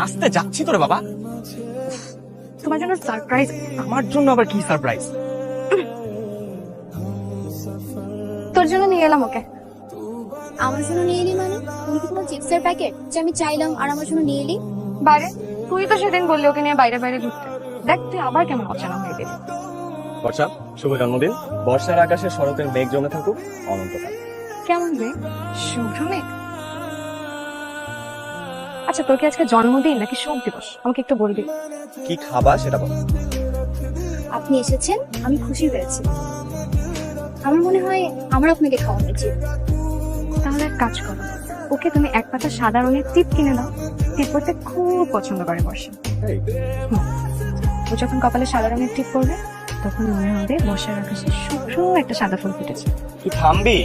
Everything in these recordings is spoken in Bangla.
আসতে যাচ্ছি তো রে বাবা। তোমার জন্য সারপ্রাইজ। আমার জন্য আবার কি সারপ্রাইজ? তোর জন্য নিয়ে এলাম ওকে। আমার জন্য নিয়ে এলি মানে? তুমি কি তোমার চিপসের প্যাকেট যে আমি চাইলাম আর আমার জন্য নিয়ে এলি? বাইরে তুই তো সেদিন বললি ওকে নিয়ে বাইরে বাইরে ঘুরতে। দেখ তুই আবার কেমন অচেনা হয়ে গেলি। বর্ষা, শুভ জন্মদিন। বর্ষার আকাশে শরতের মেঘ জমে থাকুক অনন্তকাল। কেমন রে শুভ মেঘ? আচ্ছা তোর কি আজকে জন্মদিন নাকি শোক দিবস আমাকে একটু বলবি? কি খাবা সেটা বল। আপনি এসেছেন, আমি খুশি হয়েছি। আমার মনে হয় আমার আপনাকে খাওয়ানো উচিত। তাহলে এক কাজ করো, ওকে তুমি এক পাতা সাদা রঙের টিপ কিনে দাও। টিপ পরতে খুব পছন্দ করে বর্ষা। এই, ও যখন কপালে সাদা রঙের টিপ পরবে তখন মনে হবে বর্ষার আকাশে শুভ্র একটা সাদা ফুল ফুটেছে। তুই থামবি?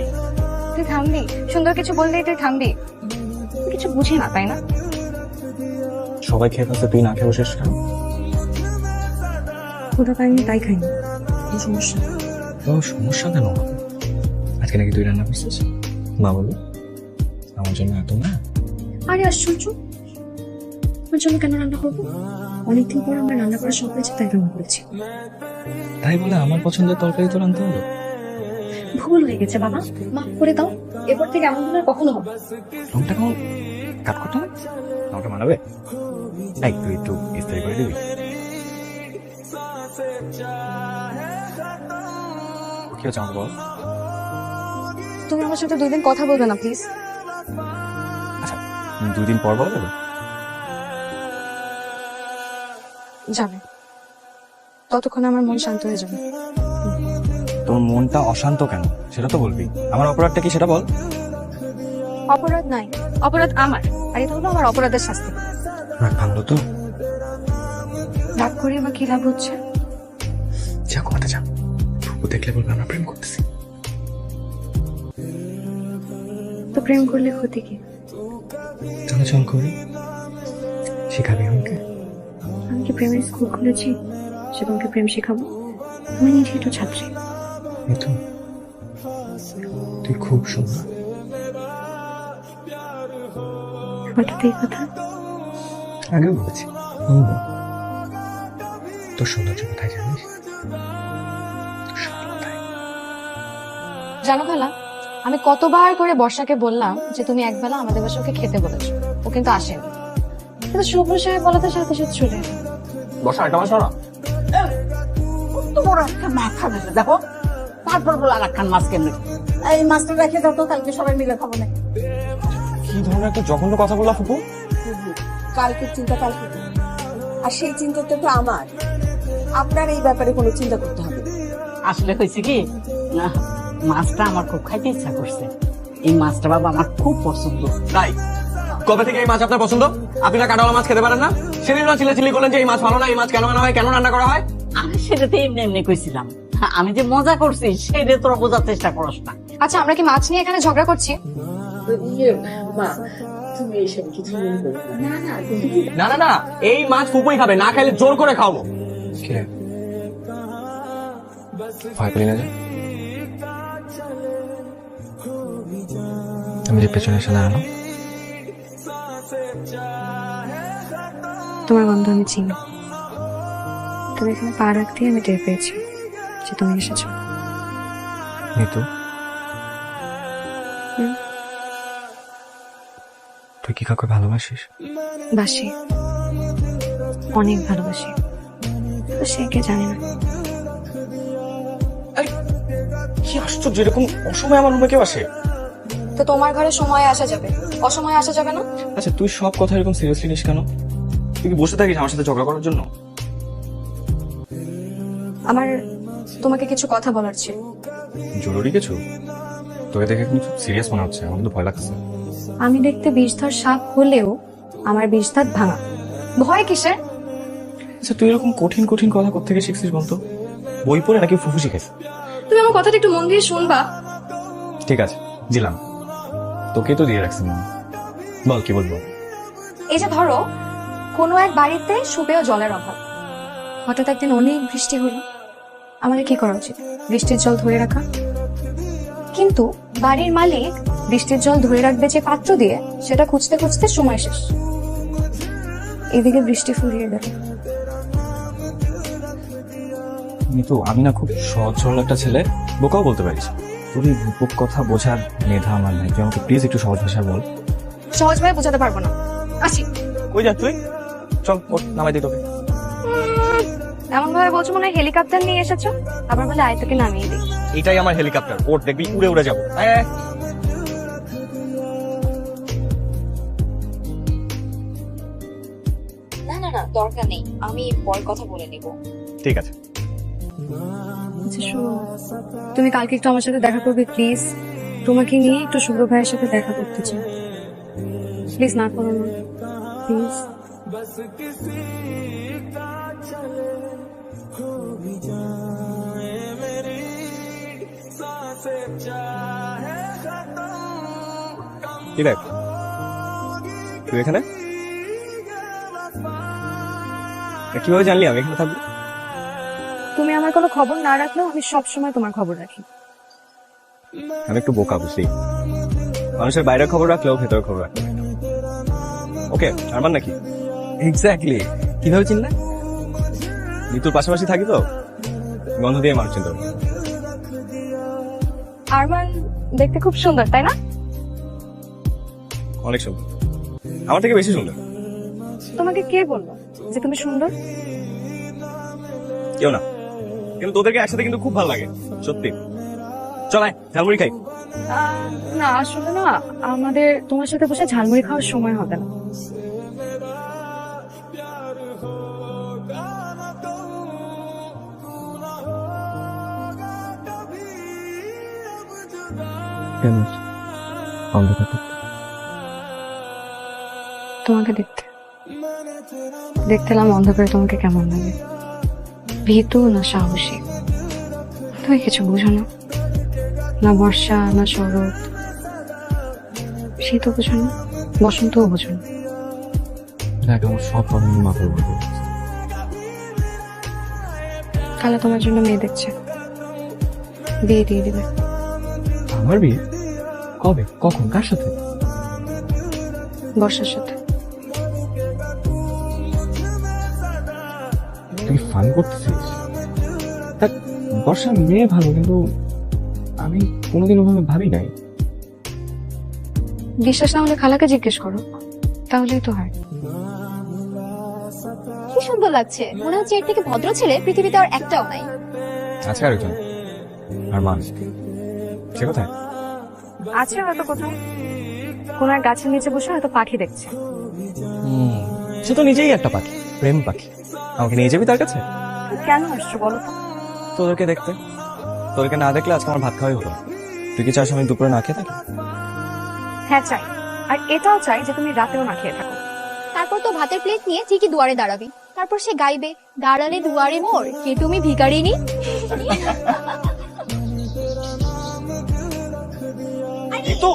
তুই থামবি? সুন্দর কিছু বললেই তুই থামবি? তুই কিছু বুঝি না তাই না? সবাই খেয়ে ফেলছে, তুই না খেয়ে বসিস কেন? ক্ষুধা পাইনি তাই খাইনি। এই সমস্যা। ও সমস্যা কেন? আজকে নাকি তুই রান্না করছিস? মা বলো আমার জন্য এত না। আরে আশ্চর্য, আমার জন্য কেন রান্না করবো? অনেকদিন পর আমরা রান্না করার শখ হয়েছে তাই রান্না করেছি। তাই বলে আমার পছন্দের তরকারি তো রান্না হলো? ভুল হয়ে গেছে বাবা, মাফ করে দাও। এরপর থেকে এমন ধরনের কখনো হবে। রংটা কেমন কাট করতে হবে? রংটা মানাবে? এই তুই একটু ইস্তারি করে দিবি? কি হচ্ছে আমাকে বল। তুমি আমার সাথে 2 দিন কথা বলবে না প্লিজ? আচ্ছা 2 দিন পর বলা যাবে? যাবে, ততক্ষণ আমার মন শান্ত হয়ে যাবে। তোর মনটা অশান্ত কেন সেটা তো বলবি। আমার অপরাধটা কি সেটা বল। অপরাধ নাই, অপরাধ আমার, আর এটা হলো আমার অপরাধের শাস্তি। রাগ ভাঙলো তো? রাগ করে আমার কি লাভ হচ্ছে? যা ঘুমাতে যা। ও দেখলে বলবে আমরা প্রেম করতেছি। তো প্রেম করলে ক্ষতি কি? তাহলে চল করি, শেখাবি আমাকে। আমি কি প্রেমের স্কুল খুলেছি সে তোমাকে প্রেম শেখাবো? আমি নিজে একটু ছাত্রী। মিতু, তুই খুব সুন্দর। হঠাৎ এই কথা? আগেও বলেছি। তোর সৌন্দর্য কোথায় জানিস? তোর সফলতায়। জানো খালা, আমি কতবার করে বর্ষাকে বললাম যে তুমি একবেলা আমাদের বাসায় ওকে খেতে বলেছো, ও কিন্তু আসেনি। কিন্তু শুভ্র সাহেব বলাতে সাথে সাথে চলে এলো। বর্ষা একটা মাস না কত বড় একটা মাথা দেখে দেখো, তারপর বলে আর একখান মাছ কেমনি। এই মাছটা রেখে দাও তো, কালকে সবাই মিলে খাবো না। কি ধরনের একটা জঘন্য কথা বললা ফুপু? কালকের চিন্তা কালকে, আর সেই চিন্তাটা তো আমার। আপনার এই ব্যাপারে কোনো চিন্তা করতে হবে না। আসলে হয়েছে কি, না মাছটা আমার খুব খাইতে ইচ্ছা করছে। এই মাছটা বাবা আমার খুব পছন্দ। তাই কবে থেকে এই মাছ আপনার পছন্দ? আপনি না কাটাওয়ালা মাছ খেতে পারেন না? সেদিন না চিল্লাচিল্লি করলেন যে এই মাছ ভালো না, এই মাছ কেন আনা হয়, কেন রান্না করা হয়? আমি সেটাতে এমনি এমনি কইছিলাম, আমি যে মজা করছি সেটা তোরা বোঝার চেষ্টা করস না। আচ্ছা আমরা কি মাছ নিয়ে এখানে ঝগড়া করছি? মা, তুমি এইসব কিছু মনে করো না। না না না, এই মাছ ফুপুই খাবে, না খাইলে জোর করে খাওয়াবো। ভয় পেলি না যে? আমি যে পেছনে এসে দাঁড়ানো। তোমার গন্ধ আমি চিনি। তুমি এখানে পা রাখতেই আমি টের পেয়েছি যে তুমি এসেছো। নিতু, হুম? তুই কি কাউকে ভালোবাসিস? বাসি, অনেক ভালোবাসি, তো সে কে জানে না। কি আশ্চর্য, এরকম অসময়ে আমার রুমে কেউ আসে? তো তোমার ঘরে সময় আসা যাবে, অসময়ে আসা যাবে না? আচ্ছা তুই সব কথা এরকম সিরিয়াসলি নিস কেন? তুই কি বসে থাকিস আমার সাথে ঝগড়া করার জন্য? আমার তোমাকে কিছু কথা বলার ছিল। জরুরি কিছু? তোকে দেখে কিন্তু সিরিয়াস মনে হচ্ছে, আমার কিন্তু ভয় লাগছে। আমি দেখতে বিষধর সাপ হলেও আমার বিষদাঁত ভাঙা। ভয় কিসের? আচ্ছা তুই এরকম কঠিন কঠিন কথা কোত্থেকে শিখছিস বলতো? বই পড়ে নাকি ফুফু শিখেছে? তুমি আমার কথাটা একটু মন দিয়ে শুনবা? ঠিক আছে দিলাম, তোকে তো দিয়ে রাখছি মনে। বল কি বলবো। এই যে ধরো কোনো এক বাড়িতে সুপেয় জলের অভাব, হঠাৎ একদিন অনেক বৃষ্টি হলো, আমাদের কি করা উচিত? বৃষ্টির জল ধরে রাখা। কিন্তু বাড়ির মালিক বৃষ্টির জল ধরে রাখবে যে পাত্র দিয়ে, সেটা খুঁজতে খুঁজতে সময় শেষ। এদিকে বৃষ্টি ফুরিয়ে গেল। নিতু, আমি না খুব সহজ সরল একটা ছেলে, বোকাও বলতে পারিস। তোর এই রূপক কথা বোঝার মেধা আমার নাই। তুই আমাকে প্লিজ একটু সহজ ভাষায় বল। সহজভাবে বোঝাতে পারবো না, আসি। কই যা তুই? চল ওঠ, নামাই দিই তোকে। এমন ভাবে বলছো মনে হয় হেলিকপ্টার নিয়ে এসেছো, আবার বলে আয় তোকে নামিয়ে দিই। এটাই আমার হেলিকপ্টার, ওঠ দেখবি উড়ে উড়ে যাবো। আয়, আয়। না না না, দরকার নেই, আমি পরে কথা বলে নিব। ঠিক আছে। আচ্ছা শোনো, তুমি কালকে একটু আমার সাথে দেখা করবে প্লিজ। তোমাকে নিয়ে একটু শুভ্র ভাইয়ের সাথে দেখা করতে চাই। প্লিজ না করো না, প্লিজ। কি দেখ তুই এখানে? কিভাবে জানলি আমি এখানে থাকবো? তুমি আমার কোনো খবর না রাখলেও আমি সবসময় তোমার খবর রাখি। আমি একটু বোকা, বুঝলি? মানুষের বাইরের খবর রাখলেও ভেতরের খবর রাখলে। ওকে, আরমান নাকি? এক্স্যাক্টলি। কিভাবে চিনলে? নিতুর পাশাপাশি থাকি তো, গন্ধ দিয়ে মানুষ চিনতে পারে। আরমান দেখতে খুব সুন্দর, তাই না? অনেক সুন্দর, আমার থেকে বেশি সুন্দর। তোমাকে কে বললো যে তুমি সুন্দর? কেউ না, কিন্তু তোদেরকে একসাথে কিন্তু খুব ভালো লাগে, সত্যি। চল আয়, ঝালমুড়ি খাই। না আসলে না, আমাদের তোমার সাথে বসে ঝালমুড়ি খাওয়ার সময় হবে না। কেন? তোমাকে দেখতে দেখতে এলাম, অন্ধকারে তোমাকে কেমন লাগে? ভীতু না সাহসী? তুমি কিছু বুঝো না, না বর্ষা না শরৎ, শীতও বুঝো না, বসন্তও বুঝো না। দেখ, আমার সব প্রবলেম মাথার উপর দিয়ে যাচ্ছে। তাহলে তোমার জন্য মেয়ে দেখছে, বিয়ে দিয়ে দিবে। আমার বিয়ে? কবে, কখন, কার সাথে? বর্ষার সাথে। তুই ফান করতেছিস? দেখ, বর্ষা মেয়ে ভালো, কিন্তু আমি কোনোদিন ওভাবে ভাবি নাই। বিশ্বাস না হলে খালাকে জিজ্ঞেস করো, তাহলেই তো হয়। কি সুন্দর লাগছে, মনে হচ্ছে এর থেকে ভদ্র ছেলে পৃথিবীতে আর একটাও নাই। আজকে আরেকজন, আর মান, সে কোথায়? আছে হয়তো কোথাও, কোন এক গাছের নিচে বসে হয়তো পাখি দেখছে। সে তো নিজেই একটা পাখি, প্রেম পাখি। আমাকে নিয়ে যাবি তার কাছে? কেন আসছো বলো তো? তোদেরকে দেখতে। তোদেরকে না দেখলে আজকে আমার ভাত খাওয়াই হতো না। তুই কি চাস আমি দুপুরে না খেয়ে থাকি? হ্যাঁ চাই, আর এটাও চাই যে তুমি রাতেও না খেয়ে থাকো। তারপর তো ভাতের প্লেট নিয়ে ঠিকই দুয়ারে দাঁড়াবি, তারপর সে গাইবে, দাঁড়ালে দুয়ারে মোর কে তুমি ভিখারিনী। তো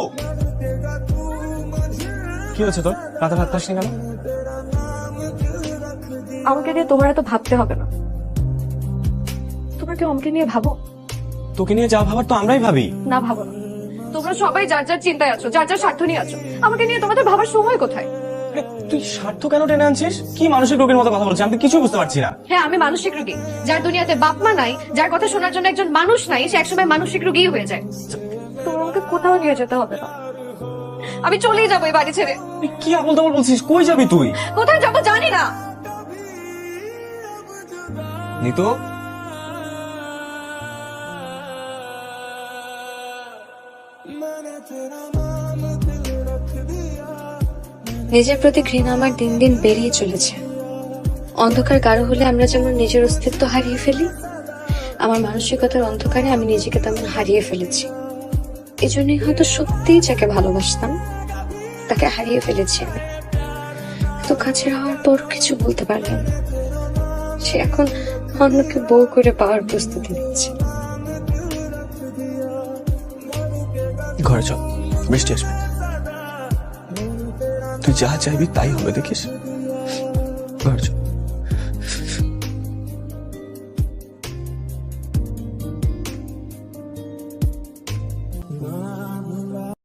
কি হচ্ছে তোর? রাতে ভাত খাস নি কেন? আমাকে নিয়ে তোমার এত ভাবতে হবে না। তোমরা কেউ আমাকে নিয়ে ভাবো? তোকে নিয়ে যা ভাবার তো আমরাই ভাবি। না ভাবো না, তোমরা সবাই যার যার চিন্তায় আছো, যার যার স্বার্থ নিয়ে আছো। আমাকে নিয়ে তোমাদের ভাবার সময় কোথায়? তুই স্বার্থ কেন টেনে আনছিস? কি মানসিক রোগের মতো কথা বলছিস? আমি তো কিছু বুঝতে পারছি না। হ্যাঁ, আমি মানসিক রোগী। যার দুনিয়াতে বাপ মা নাই, যার কথা শোনার জন্য একজন মানুষ নাই, সে একসময় মানসিক রোগী হয়ে যায়। তোমার আমাকে কোথাও নিয়ে যেতে হবে না, আমি চলেই যাবো এই বাড়ি ছেড়ে। তুই কি আবল তাবল বলছিস? কই যাবি তুই? কোথায় যাবো জানি না। নিতু, নিজের প্রতি ঘৃণা আমার দিন দিন বেরিয়ে চলেছে। অন্ধকার গাঢ় হলে আমরা যেমন নিজের অস্তিত্ব হারিয়ে ফেলি, আমার মানসিকতার অন্ধকারে আমি নিজেকে তেমন হারিয়ে ফেলেছি। এজন্যই হয়তো সত্যিই যাকে ভালোবাসতাম তাকে হারিয়ে ফেলেছি আমি। তো কাছের হওয়ার পর কিছু বলতে পারলাম না। সে এখন অন্যকে বউ করে পাওয়ার প্রস্তুতি নিচ্ছে। ঘরে চল, বৃষ্টি আসবে। তুই যা চাইবি তাই হবে, দেখিস। ঘরে চল।